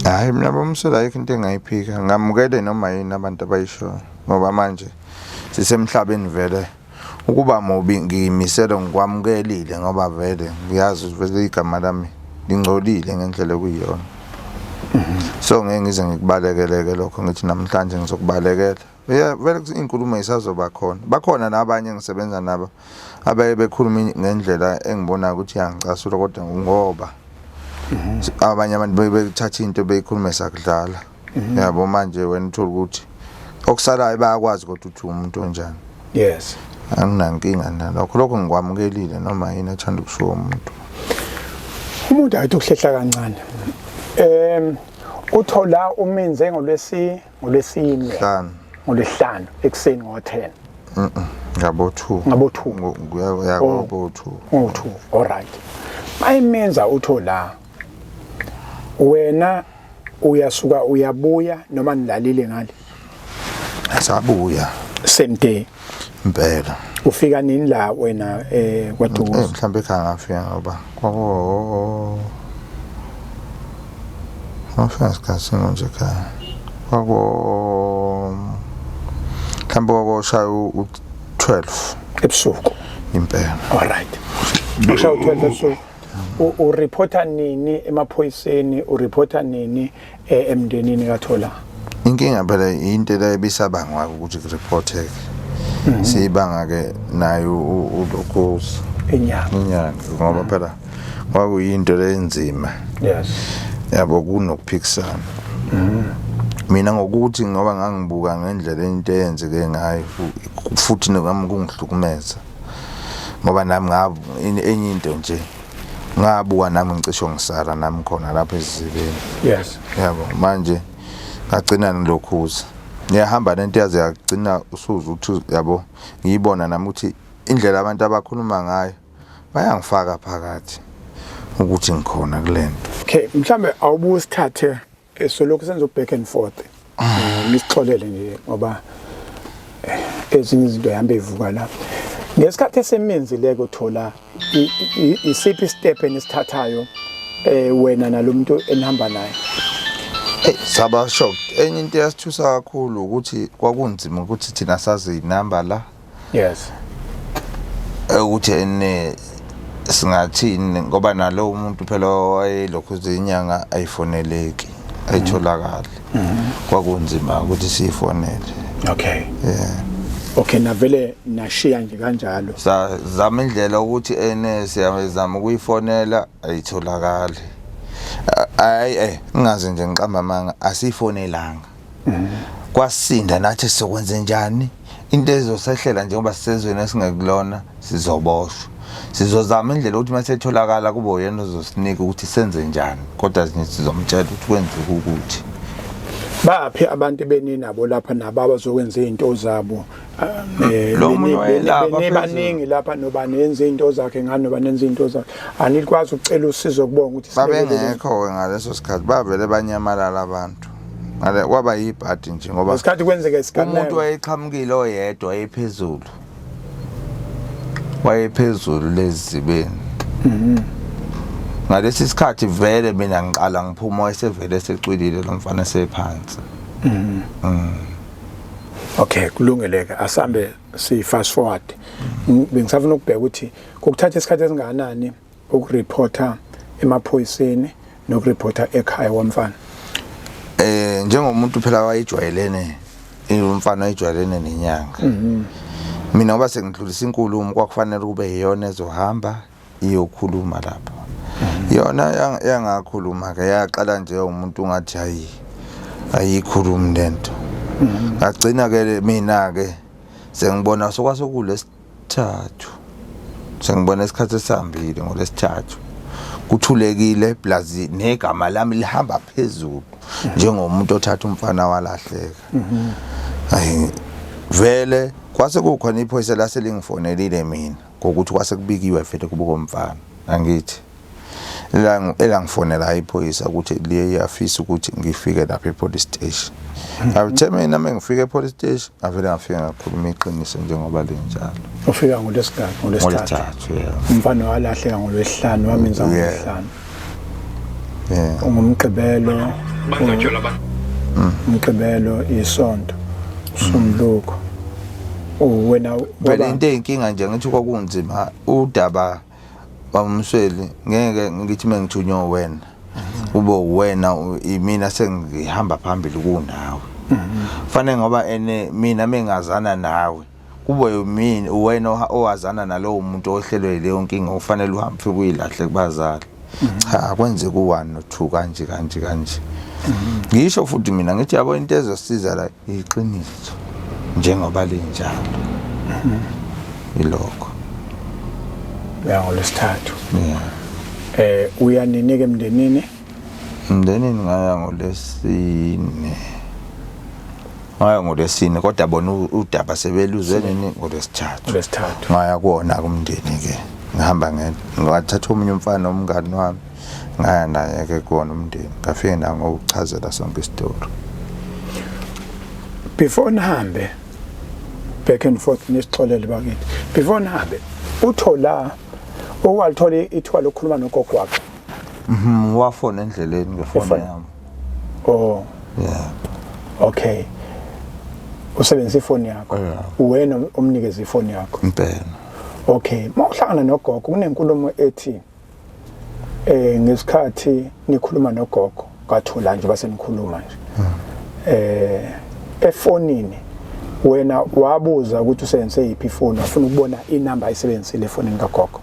hayi mina bamsola ayikho into engayiphika ngamukele noma yini abantu abayisho ngoba manje sisemhlabeni vele ukuba mobi ngiyimisela ngikwamukelile ngoba vele ngiyazi vele igama lami lingcolile ngendlela ekuyiyona so ngeke ngize ngikubalekeleke lokho ngithi namhlanje ngizokubalekela vele inkulumo isazoba khona bakhona nabanye engisebenza nabo abaye bekhuluma ngendlela engibona ukuthi yangicasula kodwa ngoba abanye abantu bethatha into beyikhuluma sakudlala yabo manje wena uthola ukuthi okusalayo bayakwazi kodwa uthi umuntu onjani yes anginankinga nalokho lokho ngikwamukelile noma yini ethanda ukusho umuntu ayithi ukuhlehla kancane uthola umenze ngolwesine ngolwesihlanu ekseni ngo10 ngabo 2 ngabo 2 alright mayimenza uthola wena uyasuka uyabuya noma nilalile ngale sabuya same day impela ufika nini la wena kwaDukuza mhlambe ekhaya ngafika ngoba ngafika sikhathi nje ekhaya mhlambe kwakushaya u12 ebusuku impela alright ushaya u12 ebusuku ureporta nini emaphoyiseni ureporta nini emndenini kaThola inkinga phela into la ebisabangwa ukuthi kureporteke sibanga ke nayo ulokosi inyanga ngoba phela kwakuyinto lenzima yes yabo kunokuphikisana mina ngokuthi ngoba ngangibuka ngendlela into eyenzeke ngayo futhi nami kungihlukumeza ngoba nami ngabo enye into nje ngabuka nami ngicisho ngisala nami khona lapha ezibeni yes yabo manje ngagcina ngilokhuza ngiyahamba nento yaze yagcina usuza uthi yabo ngiyibona nami ukuthi indlela abantu abakhuluma ngayo bayangifaka phakathi ukuthi ngikhona kulento. Okay, mhlambe awubuye sithathe soloko senza back and forth. Ngisixolele nje ngoba ezinye izinto yambe ivuka la. Ngesikhathi esemenzileke uthola isiphi step enisithathayo wena nalomuntu enihamba naye. Saba shocked. Enye into yasithusa kakhulu ukuthi kwakunzima ukuthi thina sazi inamba la. Yes. Ukuthi singathini ngoba nalo umuntu phela wayelokhu izinyanga ayifoneleki ayitholakala. Kwakunzima ukuthi sifonele. Okay. Yeah. Okay, navele nashiya nje kanjalo. Zama indlela ukuthi siyazama ukuyifonela ayitholakali. Ngaze nje ngiqamba manga asifonelanga. Kwasinda nathi sokwenza njani? Into ezosehlela njengoba sisezweni esingekulona sizoboshwa. Sizozama indlela ukuthi mase etholakala kube uyena ozosinika ukuthi senze njani. Kodwa sizomtshela ukuthi kwenzeke ukuthi. Baphi abantu beninabo lapha nababa zokwenza izinto zabo. Baningi lapha noba nenza izinto zakhe ngani noba nenza izinto zakhe. Anikwazi ukucela usizo kubonga ukuthi babengekho ngaleso sikhathi bavele banyamalala abantu. Ngale kwaba yibhadi nje ngoba isikhathi kwenzeke isikhathi umuntu wayeqhamukile oyedwa wayephezulu lezibeni. Ngalesi sikhathi vele mina ngiqala ngiphuma wayesevele secwilile lo mfana sephansi. Okay, kulungeleke asambe si fast forward. Bengisafuna ukubheka ukuthi kokuthatha isikhathi esingakanani ukureporta emaphoyiseni nokureporta ekhaya womfana. Njengomuntu phela wayijwayelene umfana wayijwayelene nenyanga. Mina ngoba sengidlulisa inkulumo kwakufanele kube yiyona ezohamba iyokhuluma lapha. Yona yangakhuluma ke yaqala nje umuntu ungathi ayikhulumi lento. Ngagcina ke mina ke sengibona sokwaskulesithathu. Sengibona isikhathi esihambile ngolesithathu. Kuthulekile plus negama lami lihamba phezulu njengomuntu othatha umfana walahleka. Vele kwase kukhona iphoyisa laselingifonelile mina ngokuthi kwase kubikiwe vele kubuka umfana. Angithi elangifonela iphoyisa ukuthi liye yafisa ukuthi ngifike lapha epolice station. Awuthe mina ngifike epolice station avele ngafika ngakhuluma iqiniso njengoba linjalo. Ufika ngolesithathu. Umfana walahleka ngolwesihlanu wamenza ngolwesihlanu. Ungumgqibelo. Umgqibelo isonto. Somluko. Wena vele into eyinkinga nje ngithi kwakunzima udaba Msweli ngeke ngithi mengithunywa wena ube wena imina sengihamba phambili kunawe. Fanele ngoba mina mengazana nawe kube yimini wena owazana nalowo muntu ohlelwe leyo nkinga ufanele uhambe kuyilahle kubazali. Cha kwenze ku1 no2 kanje. Ngisho futhi mina ngithi yabo into ezosiza la iqiniso njengoba linjalo. Ilokho. Ngolesithathu. Uyaninike emndenini? Emndenini ngaya ngolesine kodwa bona udaba sebeluzwe nini ngolesithathu. Ngaya kuona kumndeni ke. Ngihamba ngathatha omunye umfana omngani wami ngaya naye ke kuona umndeni. Ngafike na ngokuchazela sonke istory. Before nihambe back and forth nisixolele bakithi. Before nihambe uthola owalithola ithuba lokukhuluma nogogo wakhe. Wafona endleleni ngefoni yami. Oh. Yeah. Okay. Usebenzisa ifoni yakho. Wena umnikeza ifoni yakho. Impela. Okay, mawuhlangana nogogo kunenkulumo ethi ngesikhathi nikhuluma nogogo kathola nje basenikhuluma nje. Efonini wena wabuza ukuthi usebenzise yiphi ifoni afuna ukubona inamba ayisebenzisile efonini kagogo.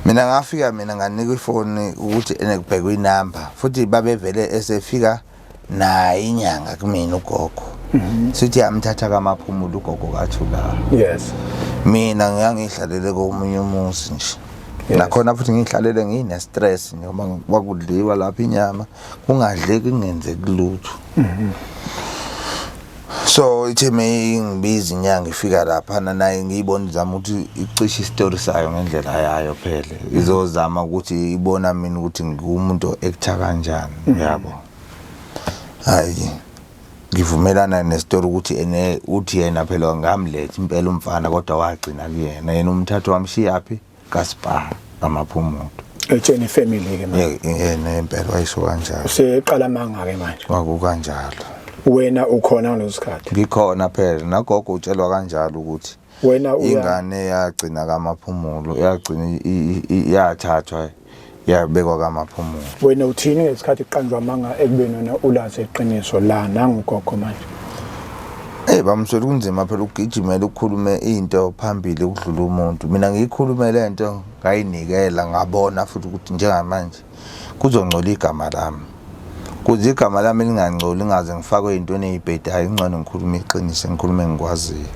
Mina ngafika nganika ifoni ukuthi enekubheka inamba futhi babevele esefika na inyanga kumina ugogo. Sithi yamthatha KwaMaphumulo ugogo kathula. Yes. Mina ngiyangihlalele komunye umuzi nje. Nakhona futhi ngihlalele ngine stress noma kwakudliwa lapha inyama kungadleki ngenzeki lutho. So ithe ngibiza inyanga ifika lapha naye ngiyibona zama ukuthi icishe istory sayo ngendlela yayo phela izozama ukuthi ibona mina ukuthi ngumuntu actor kanjani yabo. Hayi ngivumelana nestory ukuthi uthi yena phela ngamlethe impela umfana kodwa wagcina kuyena yena umthatho wamshiya yaphi kaSpa KwaMaphumulo etsheni family ke manje yena impela wayisho kanjalo useqala manga ke manje kwakukanjalo. Wena ukhona ngalesikhathi Ngikhona phela nagogo utshelwa kanjalo ukuthi wena ingane yagcina KwaMaphumulo yagcina yathathwa yabekwa KwaMaphumulo. Wena uthini ngesikhathi iqanjwa manga ekubeni wena ulazi iqiniso la nangugogo manje? Bamsweli kunzima phela ukugijimela ukukhulume into phambili ukudlula umuntu. Mina ngiyikhulume lento ngayinikela ngabona futhi ukuthi njengamanje kuzongcola igama lami. Kuze igama lami lingangcoli ngaze ngifakwe intweni ezibhedayo ingcono ngikhulume iqiniso ngikhulume ngikwaziyo.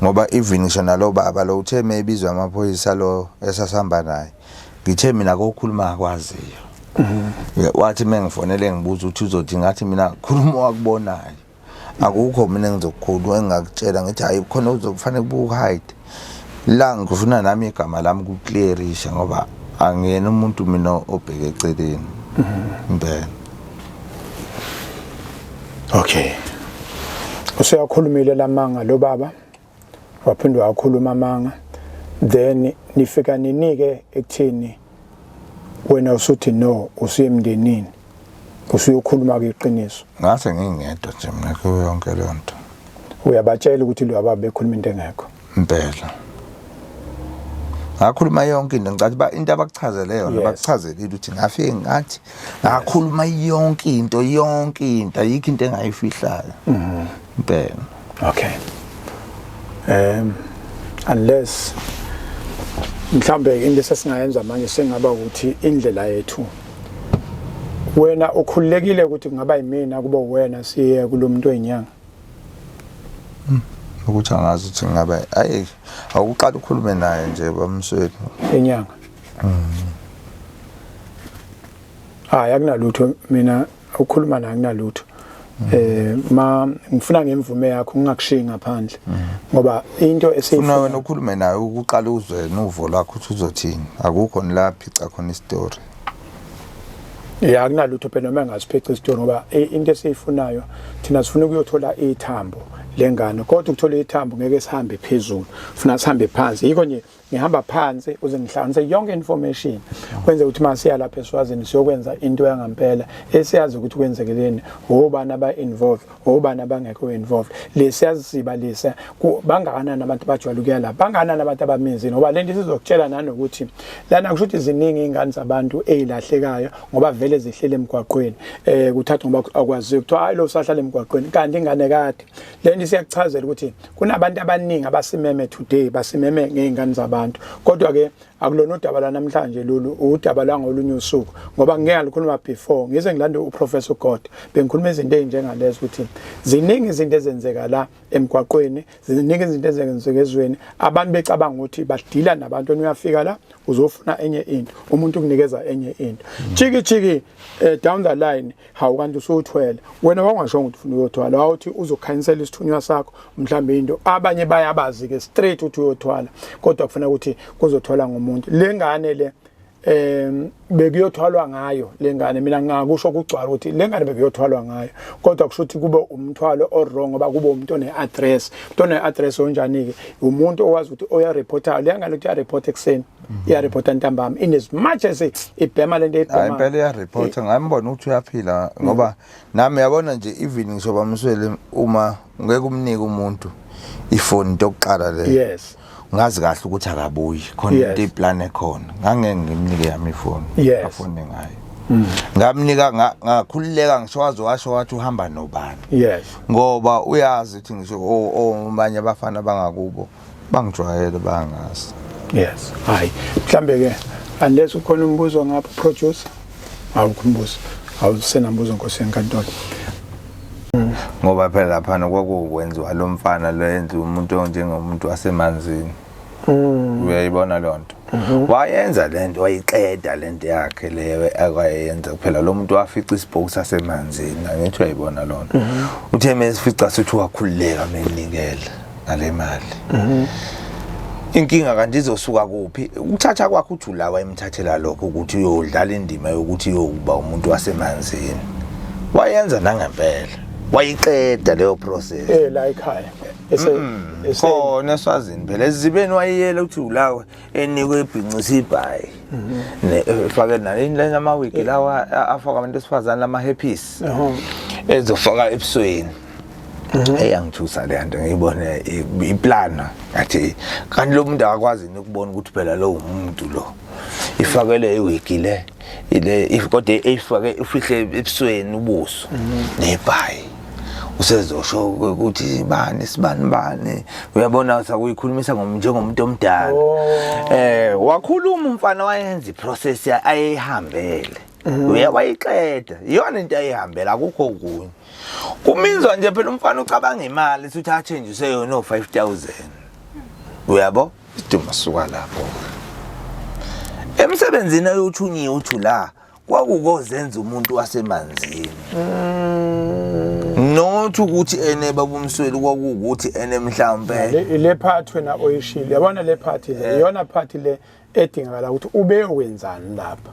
Ngoba even ngisho nalo baba lo uthe mebizwa amaphoyisa lo esasihamba naye ngithe mina kokhuluma akwaziyo. Wathi mengifonele ngibuza ukuthi uzothi ngathi mina khuluma wakubonayo. Akukho mina ngizokukhuluma engakutshela ngithi hayi khona uzokufanele ukuhide. La ngifuna nami igama lami kuclearisha ngoba angiyena umuntu mina obheke eceleni. Mbele. Okay. Useyakhulumile lamanga lo baba waphindwa wakhuluma amanga then nifika ninike ekuthini wena usuthi no usuyemndenini usuyokhuluma kweqiniso ngase ngingedwa nje mina kuyo yonke le nto uyabatshela ukuthi lo baba bekhuluma into engekho impela ngakhuluma yonke into ngicathi ba into abakuchazele yona bakuchazelile ukuthi ngafike ngathi ngakhuluma yonke into ayikho into engayifihlayo impela. Okay. Unless mhlambe into sesingayenza manje sengaba ukuthi indlela yethu wena ukhululekile ukuthi kungaba yimina kuba wena siye kulomuntu wenyanga ukuthi angazi ukuthi ngaba ayi awuqala ukukhuluma naye nje bamsweli enyanga akunalutho mina ukukhuluma naye akunalutho ma ngifuna ngemvume yakho ngingakushiyi ngaphandle ngoba into esifuna wena ukhulume naye ukuqala uzwe novo lakho ukuthi uzothini akukho nilaphica khona istory akunalutho phela noma engasiphica istory ngoba into esiyifunayo thina sifuna ukuyothola ithambo lengane kodwa ukuthola ithambo ngeke sihambe phezulu ufuna sihambe phansi yiko nje ngihamba phansi uze ngihlanganise yonke information kwenze ukuthi masiya lapha eSwazini siyokwenza into yangampela esiyazi ukuthi kwenzekeleni obani aba involved obani abangekho involved lesiyaziba lesa bangakanani abantu bajwayele ukuya lapha bangakanani abantu abamizi ngoba lento sizokutshela nanokuthi lana kusho ukuthi ziningi ingane zabantu ezilahlekayo ngoba vele zihlele emgwaqweni kuthatha ngoba akwazi ukuthi hayi lo sahlala emgwaqweni kanti ingane kade lento siyakuchazela ukuthi kunabantu abaningi abasimeme today basimeme ngeingane zabantu kodwa ke akulona udaba la namhlanje lolu udaba la ngolunye usuku ngoba ngeke ngalikhuluma before ngize ngilande uprofessor God bengikhuluma izinto ezinjengalezo ukuthi ziningi izinto ezenzeka la emgwaqweni ziningi izinto ezenzeka ezweni abantu becabanga ukuthi badila nabantu uyafika la uzofuna enye into umuntu ukunikeza enye into chiki down the line hawu kanti usuthwele wena wangasho ukuthi ufuna uyothwala awuthi uzokhansela isithunywa sakho mhlambe into abanye bayabazi ke straight uthi uyothwala kodwa kufanele ukuthi kuzothwala ngomuntu lengane le bekuyothwalwa ngayo lengane mina ngakusho kugcwala ukuthi lengane bekuyothwalwa ngayo kodwa kusho ukuthi kube umthwalo wrong ngoba kube umuntu one-address onjani ke umuntu owazi ukuthi oya reporter lengane ukuthi ya report ekseni ya report ntambama in as much as ibhema lento ebhema impela ya report ngambona ukuthi uyaphila ngoba nami yabona nje even ngisho bamswele uma ngeke umnike umuntu ifoni into yokuqala le yes ngazi kahle ukuthi akabuyi khona into iplan ekhona ngangeke ngimnike yami ifoni afone ngayo ngamnika ngakhululeka ngisho washo wathi uhamba nobani ngoba uyazi ukuthi ngisho manje abafana bangakubo bangijwayele bangazi hayi mhlambe ke unless ukhona umbuzo ngapha producer awukumbuza awusenambuzo Nkosi enkantolo ngoba phela lapha kwakuwenziwa lo mfana lo yenza umuntu njengomuntu wasemanzini uyayibona lonto wayenza lento wayiqeda lento yakhe leyo akayenza kuphela lo muntu wafica isibhoku sasemanzini angithi uyayibona lonto uthe mesifica sithi wakhululeka menikela ngale mali inkinga kanti izosuka kuphi ukuthatha kwakhe uthi la wayemthathela lokho ukuthi uyodlala indima yokuthi uyokuba umuntu wasemanzini wayenza nangempela wayiqeda leyo process la ekhaya khona eSwazini phela ezibeni wayeyela uthi ulawe enikwe ibhincisa ibhayi efake nalena amawiki lawa afaka abantu esifazana lama happys ezofaka ebusweni eyangithusa le nto ngiyibone iplana athi kanti lo muntu akakwazi ukubona ukuthi phela lo umuntu lo ifakele iwiki le ile ifike efake ufihle ebusweni ubuso nebhayi usezosho ukuthi bani uyabona sakuyikhulumisa njengomuntu omdala wakhuluma umfana wayenza iprocess ayihambele wayiqeda iyona into ayihambela akukho kunye kuminzwa nje phela umfana ucabanga imali sithi achangeise yona no5000 uyabo iduma suka lapho emsebenzini ayothunyiwe uthi la kwakukozenza umuntu wasemanzini not ukuthi ene baba Msweli kwakuukuthi ene mhlambe le part wena oyishile yabona le part le iyona part le edingakala ukuthi ube wenzani lapha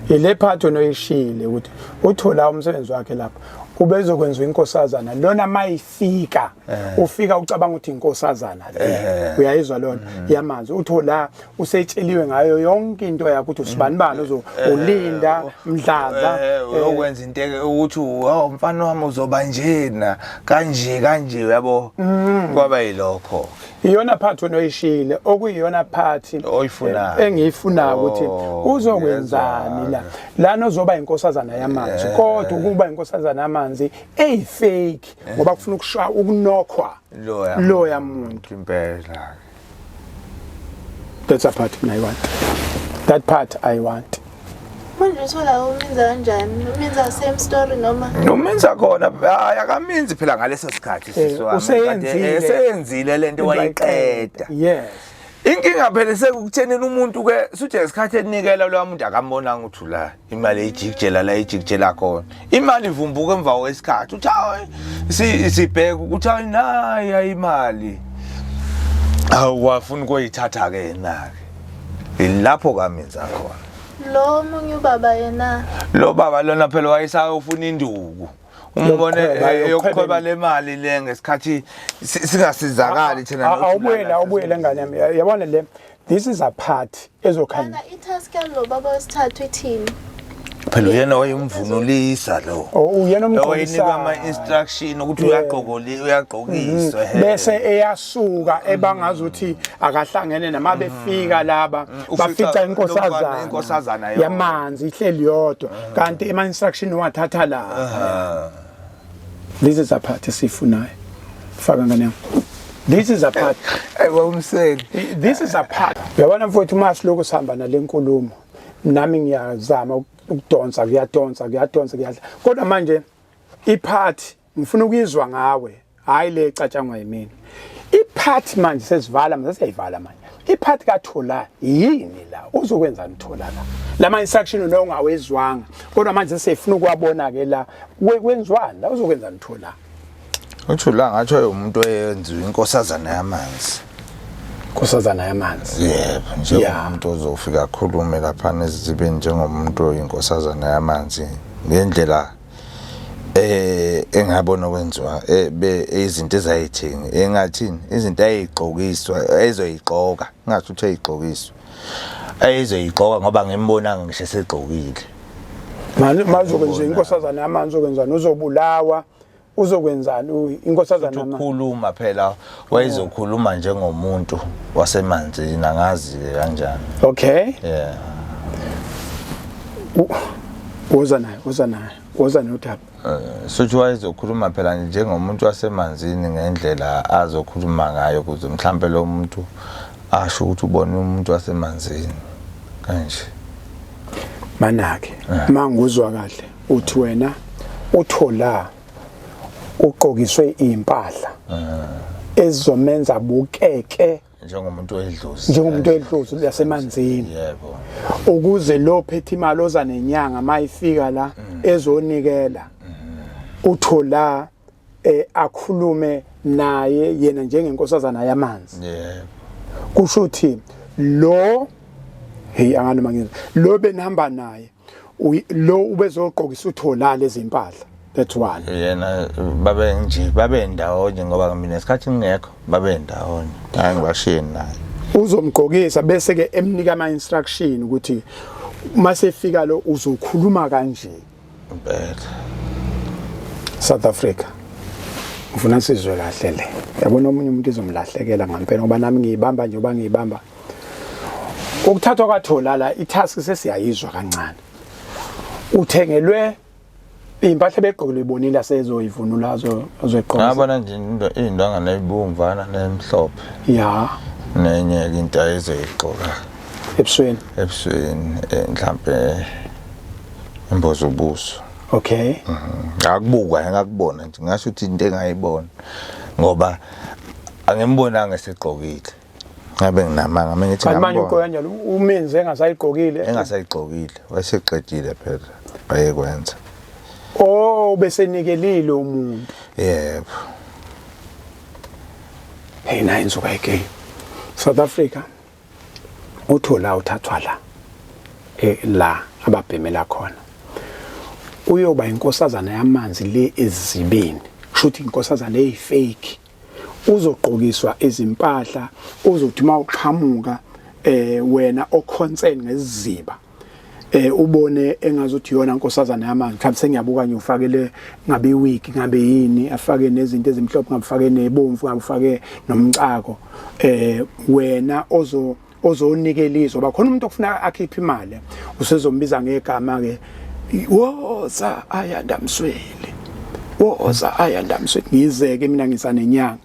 ile part wena oyishile ukuthi uthola umsebenzi wakhe lapha ubezokwenza inkosazana lona mayifika ufika ucabanga ukuthi inkosazana le uyayizwa lona yamanzi uthola usetsheliwe ngayo yonke into yakho ukuthi usibani ulinda mdlaza uyokwenza into ukuthi mfana wami uzoba njena kanje yabo kwaba yilokho iyona part wena oyishile okuyiyona part oyifunayo engiyifuna ukuthi uzokwenzani lana uzoba inkosazana yamanzi kodwa ukuba inkosazana yamanzi fake ngoba kufuna ukushaya ukunokhwa loya muntu impela that's a part I want that part I want manje uthola umenza kanjani umenza same story noma umenza khona akaminzi phela ngaleso sikhathi siswami useyenzile lento wayiqeda yes inkinga phela sekukuthenela umuntu ke suthi esikhathi enikela lo muntu akambonanga ukuthi la imali ejikjela khona imali ivumbuka emva kwesikhathi uthi hayi sibheka ukuthi hayi nayi imali awafuna ukuyithatha ke nake ilapho kaminza khona lo munye ubaba yena lo baba lona phela wayesayofuna induku umbone yokuqhweba le mali le ngesikhathi singasizakali thina awubuyela ngane yami yabona le this is a part ezokhanya itask lo baba wesithathu ithini phela yena wayemvunulisa lo uyena oyinika ama instruction ukuthi uyaqhokiswa bese eyasuka ebangazi ukuthi akahlangene nama befika laba bafica inkosazana yamanzi ihleli yodwa kanti ema instruction wathatha la this is a part esifunayo faka ngane this is a part ayewumseli this is a part yabona mfowethu mase lokho sihamba nalenkulumo nami ngiyazama ukudonsa kuyadonsa kodwa manje ipart ngifuna ukuyizwa ngawe hayi le ecatshangwa yimina ipart manje sesivala manje seyivala manje ipart kaThola yini la uzokwenza nithola la lama instruction lo ungawezwanga kodwa manje sesifuna ukwabona ke la kwenzwani la uzokwenza nithola uThola ngathi umuntu oyenziwe inkosazana yamanzi inkosazana yamanzi yebo njengomuntu ozofika khulume lapha nezibeni njengomuntu oyinkosazana yamanzi ngendlela engabona kwenziwa izinto ezayithengi engathini izinto ayigqokiswa ezoyigqoka ngathi uthe ayigqokiswa ezoyigqoka ngoba ngembonanga ngisho segqokile mazokwenza inkosazana yamanzi uzokwenzana uzobulawa uzokwenzani inkosazana yamanzi ukukhuluma phela wayezokhuluma njengomuntu wasemanzini angazi kanjani okay yeah woza naye uthapha sothi wayezokhuluma phela njengomuntu wasemanzini ngendlela azokhuluma ngayo ukuze mhlambe lo muntu asho ukuthi ubone umuntu wasemanzini kanje manake manguzwa kahle uthi wena uThola uqokiswe impahla ezizomenza bukeke njengomuntu wedlozi yasemanzini yebo ukuze lo phethe imali oza nenyanga mayifika la ezonikela uthola akhulume naye yena njengenkosazana yamanzi yebo kusho ukuthi lo anganoma ngizo lo benihamba naye lo ubezogqokisa uthola lezi impahla that's one yena babe ndawonye ngoba mina isikhathi ngingekho babe ndawonye angibashiye naye uzomgqokisa bese ke emnika ama instruction ukuthi mase fika lo uzokhuluma kanje bad South Africa ufuna sizwe kahle le yabona omunye umuntu izomlahlekela ngempela ngoba nami ngiyibamba nje oba ngiyibamba ukuthathwa kwathola la itask sesiyayizwa kancane uthengelwe impahla begqokile ibonile asezoyivunula azoyiqoqa ngabona nje indwanga nayibomvana nemhlophe ya nenye into ezoyiqoqa ebusweni mhlambe imbozo ubuso okay ngakubukwa ngakubona nje ngasho ukuthi into engayibona ngoba angembonanga esigqokile ngabe nginamanga ngithi ngambona manje uqoya njalo umenze engasayiqokile waseqedile phela bayekwenza bese nikelile umuntu yebo hey na Inzukazikeyi South Africa uthola uthathwa la ababhemela khona uyoba inkosazana yamanzi le ezibini shuthi inkosazana eyifake uzogqokiswa izimpahla uzothi mawuqhamuka wena oconcern ngesiziba ubone engazuthi yona inkosazana yamanzi mhlawumbe sengiyabuka nje ufakele ngabe iwig ngabe yini afake nezinto ezimhlophe ngabufake nebomvu ngabufake nomcako wena ozonikelizwa bakhona umuntu okufuna akhiphe imali usezombiza ngegama ke woza Ayanda Msweli woza Ayanda Msweli ngizeke mina ngisanenyanga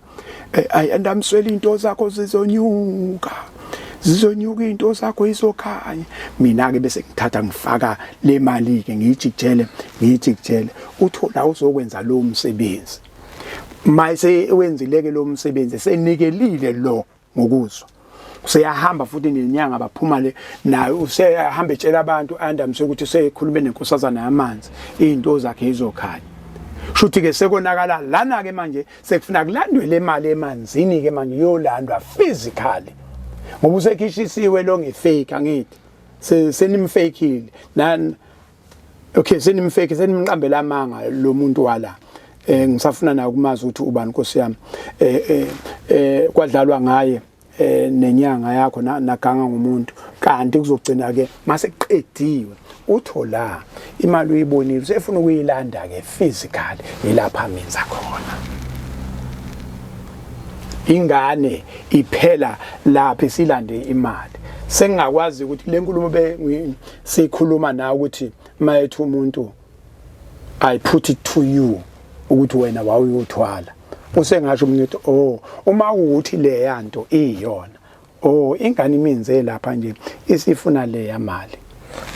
Ayanda Msweli into zakho zizonyuka into zakho izokhanya mina ke bese ngithatha ngifaka le mali ke ngiyijikjele uthola uzokwenza lo msebenzi mayise wenzileke lo msebenzi senikelile lo ngokuzwa useyahamba futhi nenyanga baphuma le nayo useyahamba etshela abantu Ayanda Msweli ukuthi usekhulume nenkosazana yamanzi into zakhe izokhanya shuthi ke sekonakala lana ke manje sekufuna kulandwe le mali emanzini ke manje yolandwa physically ngoba usekhishisiwe lo ngefake angithi senimfakile nan okay senimqambela amanga lo muntu wala ngisafuna na ukumazi ukuthi ubani Nkosi yami kwadlalwa ngaye nenyanga yakho naganga ngomuntu kanti kuzogcina ke mase kuqediwe uthola imali uyibonile usefuna ukuyilanda ke physically ilapha amenza khona ingane iphela lapha silande imali sengakwazi ukuthi le nkulumo sikhuluma nawe ukuthi mayethu umuntu I put it to you ukuthi wena wawuyothwala usengasho umnyeto uma ukuthi le yanto iyona ingane imenze lapha nje isifuna le yamali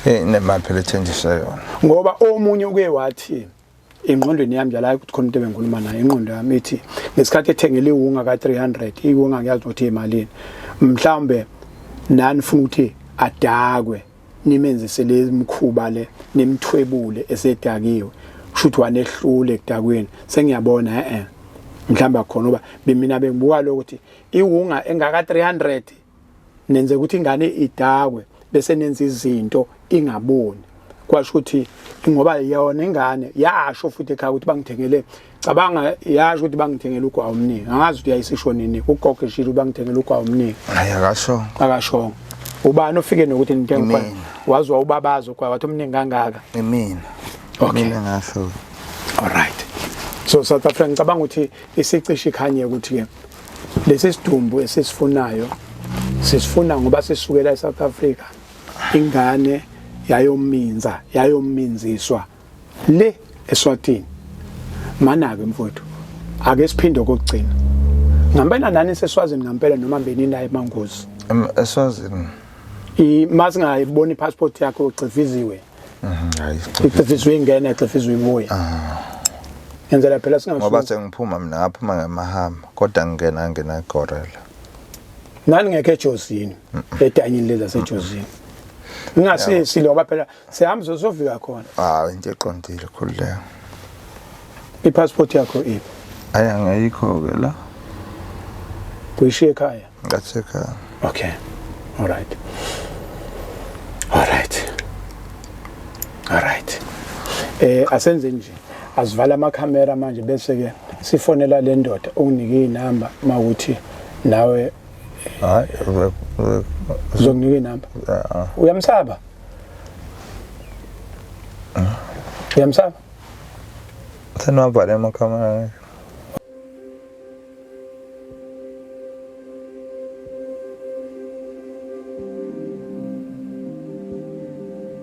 nemali phela ethenjiswa yona ngoba omunye uke wathi ingqondweni yami njalo ukuthi khona into bengikhuluma nayo ingqondo yami ethi ngesikhathi ethengele iwunga ka 300 iwunga ngiyazi ukuthi emalini mhlambe nani funa ukuthi adakwe nimenzise lemkhuba le nimthwebule esedakiwe kushuthi wanehlule ekudakweni sengiyabona mhlamba khona oba bemina bengibuka lokuthi iwunga engaka 300 nenze ukuthi ingane idakwe bese nenza izinto ingaboni kwasho ukuthi ngoba yona ingane yasho futhi ekhaya ukuthi bangithengele cabanga yasho ukuthi bangithengele ugwa omningi angazi ukuthi yayisisho nini ugogo eshilo bangithengele ugwa omningi akasho ubani ofike nokuthi nithenga wazwa ubabazo kwa wathi omningi kangaka mina mina ngasho all right so South Africa ngicabanga ukuthi isicishe ikhanye ukuthi ke lesi sidumbu esisifunayo sisifuna ngoba sisukela eSouth Africa ingane yayomminziswa le eSwatini mana ke mfowethu ake siphinde kokugcina ngempela nani seSwazini ngempela noma mbeni naye emangozi eSwazini masingayibona ipassport yakho uciviziwe hayi icivizwe ingene icivizwe ibuya ngenzela phela singasho ngoba sengiphuma mina ngaphuma ngemahamba kodwa ngingena eGorela nani ngeke ejozini edanyini leza sejozini ngasi siloba phela sihamba sozofika khona hayi into eqondile khuleka ipassport yakho iphi ayangayikho ke la kuyishiya ekhaya ngasekhaya okay all right asenze nje asivala amakhamera manje bese ke sifonela le ndoda unginike inamba mawuthi nawe hayi uzokunika inamba uyamsaba uyamsaba senwabhale amakhamera